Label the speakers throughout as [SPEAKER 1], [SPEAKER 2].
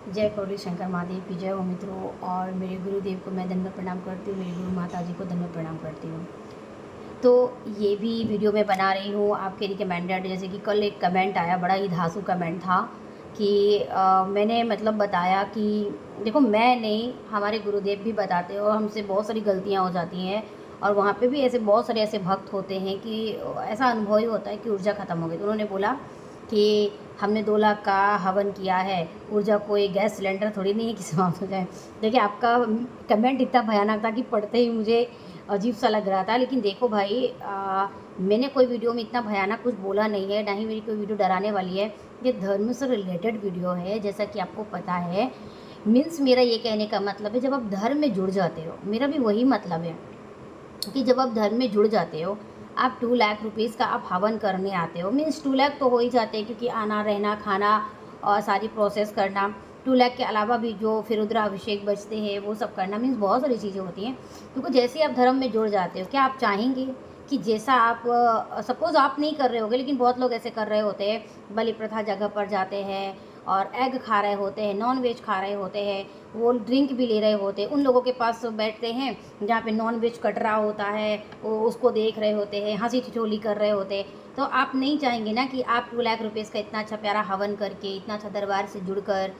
[SPEAKER 1] जय गौरी शंकर महादेव की जय हो मित्रों। और मेरे गुरुदेव को मैं दंडवत प्रणाम करती हूँ, मेरी गुरु माता जी को दंडवत प्रणाम करती हूँ। तो ये भी वीडियो मैं बना रही हूँ आपके रिकमेंडेड। जैसे कि कल एक कमेंट आया, बड़ा ही धांसू कमेंट था कि मैंने मतलब बताया कि देखो, मैं नहीं, हमारे गुरुदेव भी बताते हैं और हमसे बहुत सारी गलतियाँ हो जाती हैं। और वहाँ पे भी ऐसे बहुत सारे ऐसे भक्त होते हैं कि ऐसा अनुभव ही होता है कि ऊर्जा ख़त्म हो गई। तो उन्होंने बोला कि हमने 2 लाख का हवन किया है, ऊर्जा कोई गैस सिलेंडर थोड़ी नहीं है कि समाप्त हो जाए। देखिए, आपका कमेंट इतना भयानक था कि पढ़ते ही मुझे अजीब सा लग रहा था। लेकिन देखो भाई, मैंने कोई वीडियो में इतना भयानक कुछ बोला नहीं है, ना ही मेरी कोई वीडियो डराने वाली है। ये धर्म से रिलेटेड वीडियो है, जैसा कि आपको पता है। मीन्स मेरा ये कहने का मतलब है, जब आप धर्म में जुड़ जाते हो, मेरा भी वही मतलब है कि जब आप धर्म में जुड़ जाते हो, आप 2 लाख रुपीज़ का आप हवन करने आते हो। मीन्स 2 लाख तो हो ही जाते हैं, क्योंकि आना, रहना, खाना और सारी प्रोसेस करना। 2 लाख के अलावा भी जो फिर रुद्राभिषेक बचते हैं वो सब करना, मीन्स बहुत सारी चीज़ें होती हैं। क्योंकि जैसे ही आप धर्म में जुड़ जाते हो, क्या आप चाहेंगे कि जैसा आप सपोज़ आप नहीं कर रहे होगे, लेकिन बहुत लोग ऐसे कर रहे होते हैं, बलि प्रथा जगह पर जाते हैं और एग खा रहे होते हैं, नॉन वेज खा रहे होते हैं, वो ड्रिंक भी ले रहे होते हैं, उन लोगों के पास बैठते हैं जहाँ पे नॉन वेज कट रहा होता है, वो उसको देख रहे होते हैं, हंसी ठिठोली कर रहे होते हैं। तो आप नहीं चाहेंगे ना कि आप 2 लाख रुपीज़ का इतना अच्छा प्यारा हवन करके, इतना अच्छा दरबार से जुड़कर,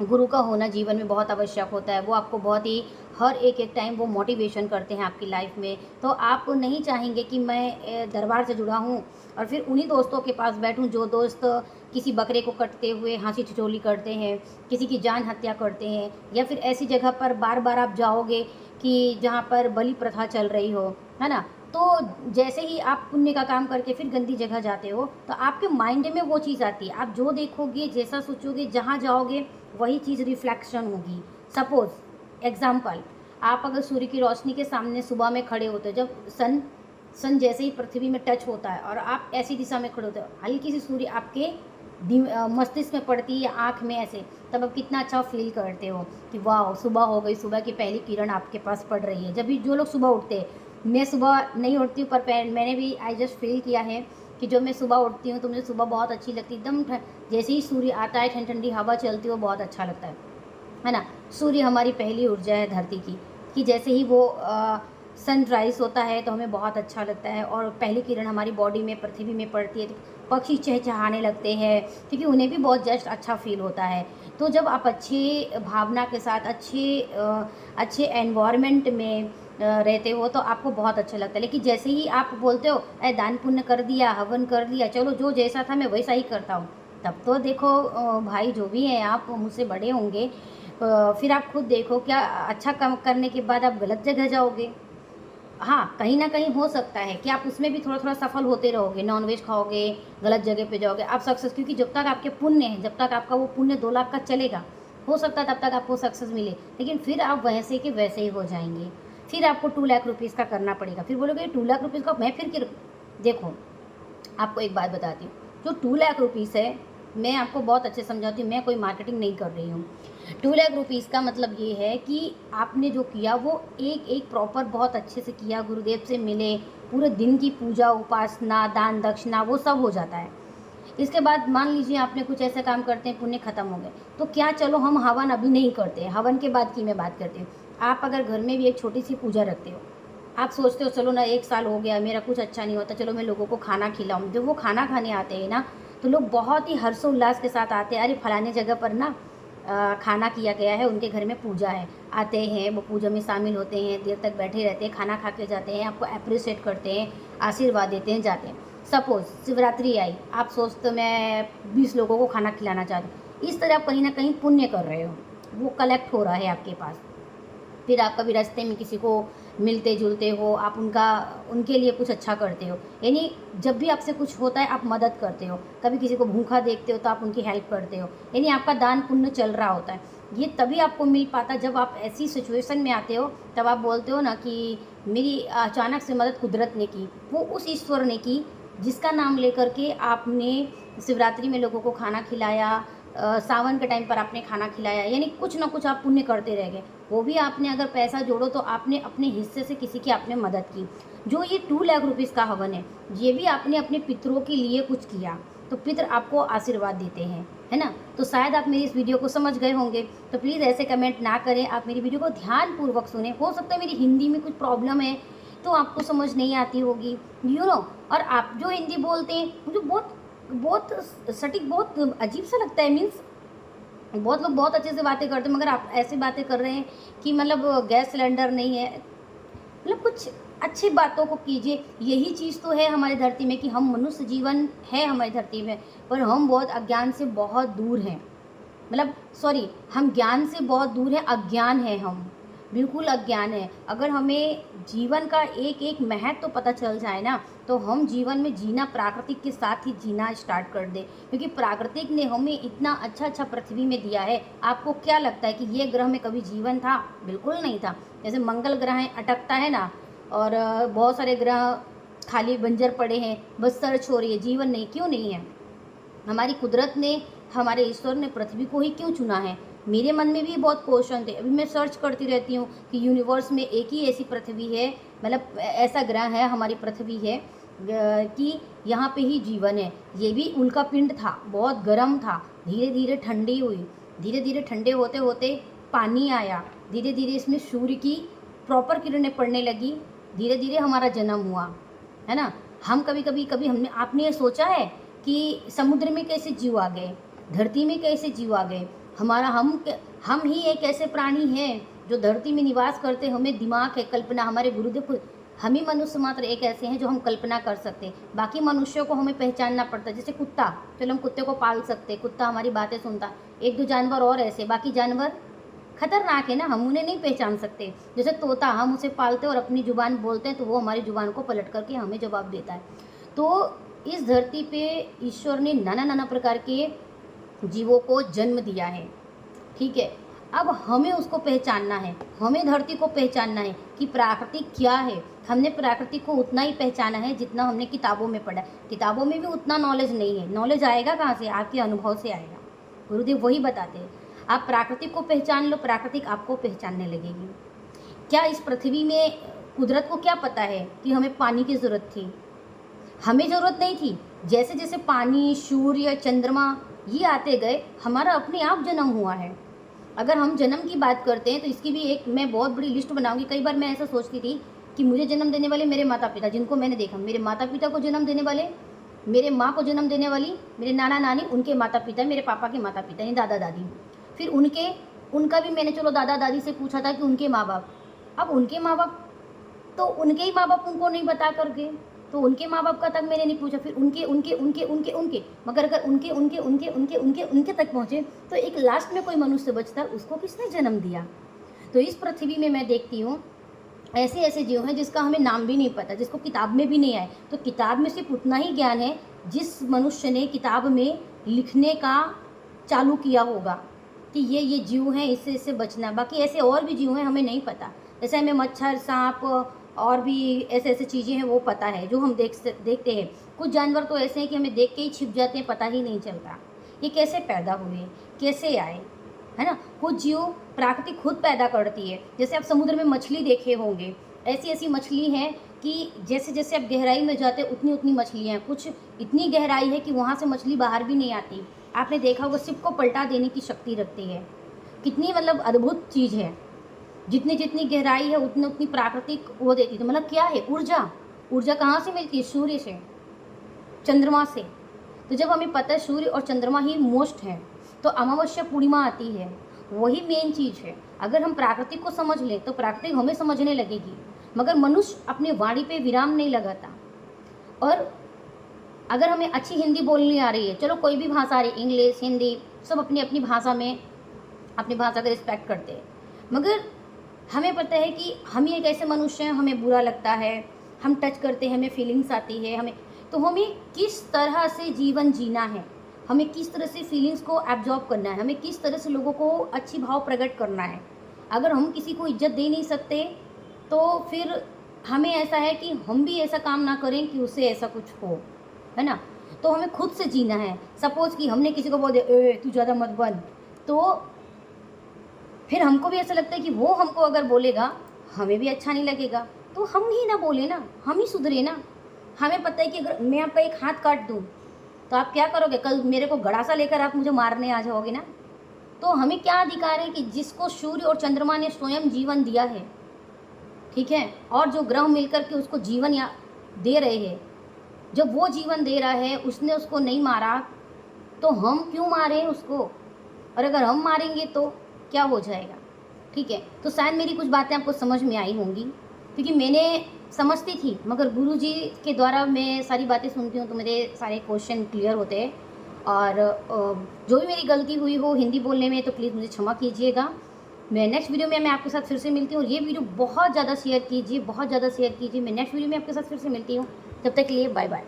[SPEAKER 1] गुरु का होना जीवन में बहुत आवश्यक होता है। वो आपको बहुत ही हर एक टाइम वो मोटिवेशन करते हैं आपकी लाइफ में। तो आप नहीं चाहेंगे कि मैं दरबार से जुड़ा हूँ और फिर उन्हीं दोस्तों के पास बैठूँ जो दोस्त किसी बकरे को कटते हुए हंसी ठिठोली करते हैं, किसी की जान हत्या करते हैं, या फिर ऐसी जगह पर बार बार आप जाओगे कि जहाँ पर बलि प्रथा चल रही हो, है ना। तो जैसे ही आप पुण्य का काम करके फिर गंदी जगह जाते हो, तो आपके माइंड में वो चीज़ आती है। आप जो देखोगे, जैसा सोचोगे, जहाँ जाओगे, वही चीज़ रिफ्लेक्शन होगी। सपोज़ एग्ज़ाम्पल, आप अगर सूर्य की रोशनी के सामने सुबह में खड़े होते हो, जब सन जैसे ही पृथ्वी में टच होता है और आप ऐसी दिशा में खड़े होते हो, हल्की सी सूर्य आपके मस्तिष्क में पड़ती है या आँख में ऐसे, तब आप कितना अच्छा फील करते हो कि वाह, सुबह हो गई, सुबह की पहली किरण आपके पास पड़ रही है। जब भी जो लोग सुबह उठते हैं, मैं सुबह नहीं उठती हूँ, पर मैंने भी आई जस्ट फील किया है कि जब मैं सुबह उठती हूँ तो मुझे सुबह बहुत अच्छी लगती है। एकदम जैसे ही सूर्य आता है, ठंडी ठंडी हवा चलती है, वो बहुत अच्छा लगता है ना। सूर्य हमारी पहली ऊर्जा है धरती की, कि जैसे ही वो सनराइज़ होता है तो हमें बहुत अच्छा लगता है, और पहली किरण हमारी बॉडी में, पृथ्वी में पड़ती है तो पक्षी चहचहाने लगते हैं, क्योंकि उन्हें भी बहुत जस्ट अच्छा फील होता है। तो जब आप अच्छी भावना के साथ, अच्छे एनवायरनमेंट में रहते हो, तो आपको बहुत अच्छा लगता है। लेकिन जैसे ही आप बोलते हो, अरे दान पुण्य कर दिया, हवन कर दिया, चलो जो जैसा था मैं वैसा ही करता हूँ, तब तो देखो भाई, जो भी हैं आप, मुझसे बड़े होंगे, फिर आप खुद देखो, क्या अच्छा काम करने के बाद आप गलत जगह जाओगे। हाँ, कहीं न कहीं हो सकता है कि आप उसमें भी थोड़ा-थोड़ा सफल होते रहोगे, नॉन-वेज खाओगे, गलत जगह पे जाओगे, आप सक्सेस, क्योंकि जब तक आपके पुण्य हैं, जब तक आपका वो पुण्य 2 लाख का चलेगा, हो सकता है तब तक आपको सक्सेस मिले। लेकिन फिर आप वैसे के वैसे ही हो जाएँगे। फिर आपको 2 लाख रुपीज़ का करना पड़ेगा। फिर बोलोगे 2 लाख रुपीज़ का मैं फिर क्र देखो, आपको एक बात बताती हूँ, जो 2 लाख रुपीज़ है, मैं आपको बहुत अच्छे से समझाती हूँ, मैं कोई मार्केटिंग नहीं कर रही हूँ। 2 लाख रुपीज़ का मतलब ये है कि आपने जो किया वो एक प्रॉपर बहुत अच्छे से किया, गुरुदेव से मिले, पूरे दिन की पूजा, उपासना, दान, दक्षिणा वो सब हो जाता है। इसके बाद मान लीजिए आपने कुछ ऐसे काम करते हैं, पुण्य खत्म हो गए, तो क्या, चलो हम हवन अभी नहीं करते हैं, हवन के बाद की मैं बात करती हूँ। आप अगर घर में भी एक छोटी-सी पूजा रखते हो, आप सोचते हो चलो ना, 1 साल हो गया, मेरा कुछ अच्छा नहीं होता, चलो मैं लोगों को खाना खिलाऊँ। जब वो खाना खाने आते हैं ना, तो लोग बहुत ही हर्षोल्लास के साथ आते हैं, अरे फलाने जगह पर ना खाना किया गया है, उनके घर में पूजा है। आते हैं, वो पूजा में शामिल होते हैं, देर तक बैठे रहते हैं, खाना खा के जाते हैं, आपको एप्रिशिएट करते हैं, आशीर्वाद देते हैं, जाते हैं। सपोज़ शिवरात्रि आई, आप सोचते हो मैं 20 लोगों को खाना खिलाना चाहती हूँ। इस तरह आप कहीं न कहीं पुण्य कर रहे हो, वो कलेक्ट हो रहा है आपके पास। फिर आप कभी रास्ते में किसी को मिलते-जुलते हो, आप उनके लिए कुछ अच्छा करते हो। यानी जब भी आपसे कुछ होता है, आप मदद करते हो। कभी किसी को भूखा देखते हो तो आप उनकी हेल्प करते हो। यानी आपका दान पुण्य चल रहा होता है। ये तभी आपको मिल पाता है जब आप ऐसी सिचुएशन में आते हो, तब आप बोलते हो ना कि मेरी अचानक से मदद कुदरत ने की। वो उस ईश्वर ने की जिसका नाम लेकर के आपने शिवरात्रि में लोगों को खाना खिलाया, सावन के टाइम पर आपने खाना खिलाया, यानी कुछ ना कुछ आप पुण्य करते रह गए। वो भी आपने अगर पैसा जोड़ो तो आपने अपने हिस्से से किसी की आपने मदद की। जो ये 2 लाख रुपीज़ का हवन है, ये भी आपने अपने पितरों के लिए कुछ किया, तो पितर आपको आशीर्वाद देते हैं। है ना। तो शायद आप मेरी इस वीडियो को समझ गए होंगे, तो प्लीज़ ऐसे कमेंट ना करें, आप मेरी वीडियो को ध्यानपूर्वक सुनें। हो सकता है मेरी हिंदी में कुछ प्रॉब्लम है तो आपको समझ नहीं आती होगी, यू नो। और आप जो हिंदी बोलते हैं मुझे बहुत बहुत सटीक, बहुत अजीब सा लगता है। मीन्स बहुत लोग बहुत अच्छे से बातें करते हैं, मगर आप ऐसी बातें कर रहे हैं कि मतलब गैस सिलेंडर नहीं है। मतलब कुछ अच्छी बातों को कीजिए। यही चीज़ तो है हमारी धरती में कि हम मनुष्य जीवन है हमारी धरती में, पर हम बहुत अज्ञान से बहुत दूर हैं। मतलब सॉरी, हम ज्ञान से बहुत दूर हैं, अज्ञान है, हम बिल्कुल अज्ञान है। अगर हमें जीवन का एक एक महत्व तो पता चल जाए ना, तो हम जीवन में जीना प्राकृतिक के साथ ही जीना स्टार्ट कर दें, क्योंकि प्राकृतिक ने हमें इतना अच्छा अच्छा पृथ्वी में दिया है। आपको क्या लगता है कि ये ग्रह में कभी जीवन था? बिल्कुल नहीं था। जैसे मंगल ग्रह अटकता है ना, और बहुत सारे ग्रह खाली बंजर पड़े हैं, बस सर्च हो रही है, जीवन नहीं। क्यों नहीं है? हमारी कुदरत ने, हमारे ईश्वर ने पृथ्वी को ही क्यों चुना है? मेरे मन में भी बहुत क्वेश्चन थे। अभी मैं सर्च करती रहती हूँ कि यूनिवर्स में एक ही ऐसी पृथ्वी है, मतलब ऐसा ग्रह है, हमारी पृथ्वी है कि यहाँ पे ही जीवन है। ये भी उल्का पिंड था, बहुत गर्म था, धीरे धीरे ठंडी हुई, धीरे धीरे ठंडे होते होते पानी आया, धीरे धीरे इसमें सूर्य की प्रॉपर किरणें पड़ने लगी, धीरे धीरे हमारा जन्म हुआ, है ना। हम कभी हमने आपने ये सोचा है कि समुद्र में कैसे जीव आ गए, धरती में कैसे जीव आ गए? हमारा हम ही एक ऐसे प्राणी हैं जो धरती में निवास करते, हमें दिमाग है, कल्पना, हमारे गुरुदेव खुद, हम ही मनुष्य मात्र एक ऐसे हैं जो हम कल्पना कर सकते हैं। बाकी मनुष्यों को हमें पहचानना पड़ता है। जैसे कुत्ता, चलो हम कुत्ते को पाल सकते, कुत्ता हमारी बातें सुनता। एक दो जानवर और ऐसे, बाकी जानवर खतरनाक है ना, हम उन्हें नहीं पहचान सकते। जैसे तोता, हम उसे पालते और अपनी ज़ुबान बोलते हैं तो वो हमारी ज़ुबान को पलट करके हमें जवाब देता है। तो इस धरती पे ईश्वर ने नाना नाना प्रकार के जीवों को जन्म दिया है, ठीक है। अब हमें उसको पहचानना है, हमें धरती को पहचानना है कि प्राकृतिक क्या है। हमने प्राकृतिक को उतना ही पहचाना है जितना हमने किताबों में पढ़ा। किताबों में भी उतना नॉलेज नहीं है। नॉलेज आएगा कहाँ से? आपके अनुभव से आएगा। गुरुदेव वही बताते हैं, आप प्राकृतिक को पहचान लो, प्राकृतिक आपको पहचानने लगेगी। क्या इस पृथ्वी में कुदरत को क्या पता है कि हमें पानी की ज़रूरत थी? हमें ज़रूरत नहीं थी। जैसे जैसे पानी, सूर्य, चंद्रमा ये आते गए, हमारा अपने आप जन्म हुआ है। अगर हम जन्म की बात करते हैं तो इसकी भी एक मैं बहुत बड़ी लिस्ट बनाऊंगी। कई बार मैं ऐसा सोचती थी कि मुझे जन्म देने वाले मेरे माता पिता, जिनको मैंने देखा, मेरे माता पिता को जन्म देने वाले, मेरे माँ को जन्म देने वाली, मेरे नाना नानी, उनके माता पिता, मेरे पापा के माता पिता यानी दादा दादी, फिर उनका भी मैंने चलो दादा दादी से पूछा था कि उनके माँ बाप। अब उनके माँ बाप तो उनके ही माँ बाप उनको नहीं बता करके, तो उनके माँ बाप का तक मैंने नहीं पूछा, फिर उनके उनके उनके उनके उनके मगर अगर उनके उनके उनके उनके उनके उनके तक पहुँचे तो एक लास्ट में कोई मनुष्य बचता है, उसको किसने जन्म दिया? तो इस पृथ्वी में मैं देखती हूँ ऐसे ऐसे जीव हैं जिसका हमें नाम भी नहीं पता, जिसको किताब में भी नहीं आए। तो किताब में सिर्फ उतना ही ज्ञान है जिस मनुष्य ने किताब में लिखने का चालू किया होगा कि ये जीव हैं, इससे बचना। बाकी ऐसे और भी जीव हैं, हमें नहीं पता। जैसे हमें मच्छर, सांप और भी ऐसे ऐसे चीज़ें हैं वो पता है, जो हम देखते हैं। कुछ जानवर तो ऐसे हैं कि हमें देख के ही छिप जाते हैं, पता ही नहीं चलता ये कैसे पैदा हुए, कैसे आए, है ना। कुछ जीव प्राकृतिक खुद पैदा करती है। जैसे आप समुद्र में मछली देखे होंगे, ऐसी ऐसी मछली हैं कि जैसे जैसे आप गहराई में जाते हैं उतनी उतनी मछलियाँ हैं। कुछ इतनी गहराई है कि वहाँ से मछली बाहर भी नहीं आती। आपने देखा होगा, शिप को पलटा देने की शक्ति रखती है। कितनी मतलब अद्भुत चीज़ है। जितनी जितनी गहराई है उतनी उतनी प्राकृतिक वो देती है। तो मतलब क्या है? ऊर्जा कहाँ से मिलती है? सूर्य से, चंद्रमा से। तो जब हमें पता है सूर्य और चंद्रमा ही मोस्ट है, तो अमावस्या पूर्णिमा आती है, वही मेन चीज़ है। अगर हम प्राकृतिक को समझ लें तो प्राकृतिक हमें समझने लगेगी। मगर मनुष्य अपनी वाणी पे विराम नहीं लगाता। और अगर हमें अच्छी हिंदी बोलनी आ रही है, चलो कोई भी भाषा आ रही है, इंग्लिश, हिंदी, सब अपनी अपनी भाषा में अपनी भाषा का रिस्पेक्ट करते हैं। मगर हमें पता है कि हम एक ऐसे मनुष्य हैं, हमें बुरा लगता है, हम टच करते हैं, हमें फीलिंग्स आती है, हमें किस तरह से जीवन जीना है, हमें किस तरह से फीलिंग्स को एब्जॉर्ब करना है, हमें किस तरह से लोगों को अच्छी भाव प्रकट करना है। अगर हम किसी को इज्जत दे नहीं सकते तो फिर हमें ऐसा है कि हम भी ऐसा काम ना करें कि उससे ऐसा कुछ हो, है ना। तो हमें खुद से जीना है। सपोज़ कि हमने किसी को बोल दिया तू ज़्यादा मत बन, तो फिर हमको भी ऐसा लगता है कि वो हमको अगर बोलेगा हमें भी अच्छा नहीं लगेगा, तो हम ही ना बोले ना, हम ही सुधरे ना। हमें पता है कि अगर मैं आपका एक हाथ काट दूँ तो आप क्या करोगे? कल मेरे को गड़ासा लेकर आप मुझे मारने आ जाओगे ना। तो हमें क्या अधिकार है कि जिसको सूर्य और चंद्रमा ने स्वयं जीवन दिया है, ठीक है, और जो ग्रह मिलकर के उसको जीवन या दे रहे हैं, जब वो जीवन दे रहा है उसने उसको नहीं मारा, तो हम क्यों मारें उसको? और अगर हम मारेंगे तो क्या हो जाएगा? ठीक है, तो शायद मेरी कुछ बातें आपको समझ में आई होंगी, क्योंकि मैंने समझती थी, मगर गुरुजी के द्वारा मैं सारी बातें सुनती हूँ तो मेरे सारे क्वेश्चन क्लियर होते हैं। और जो भी मेरी गलती हुई हो हिंदी बोलने में तो प्लीज़ मुझे क्षमा कीजिएगा। मैं नेक्स्ट वीडियो में मैं आपके साथ फिर से मिलती हूँ, और ये वीडियो बहुत ज़्यादा शेयर कीजिए, बहुत ज़्यादा शेयर कीजिए। मैं नेक्स्ट वीडियो में आपके साथ फिर से मिलती हूँ, तब तक के लिए बाय बाय।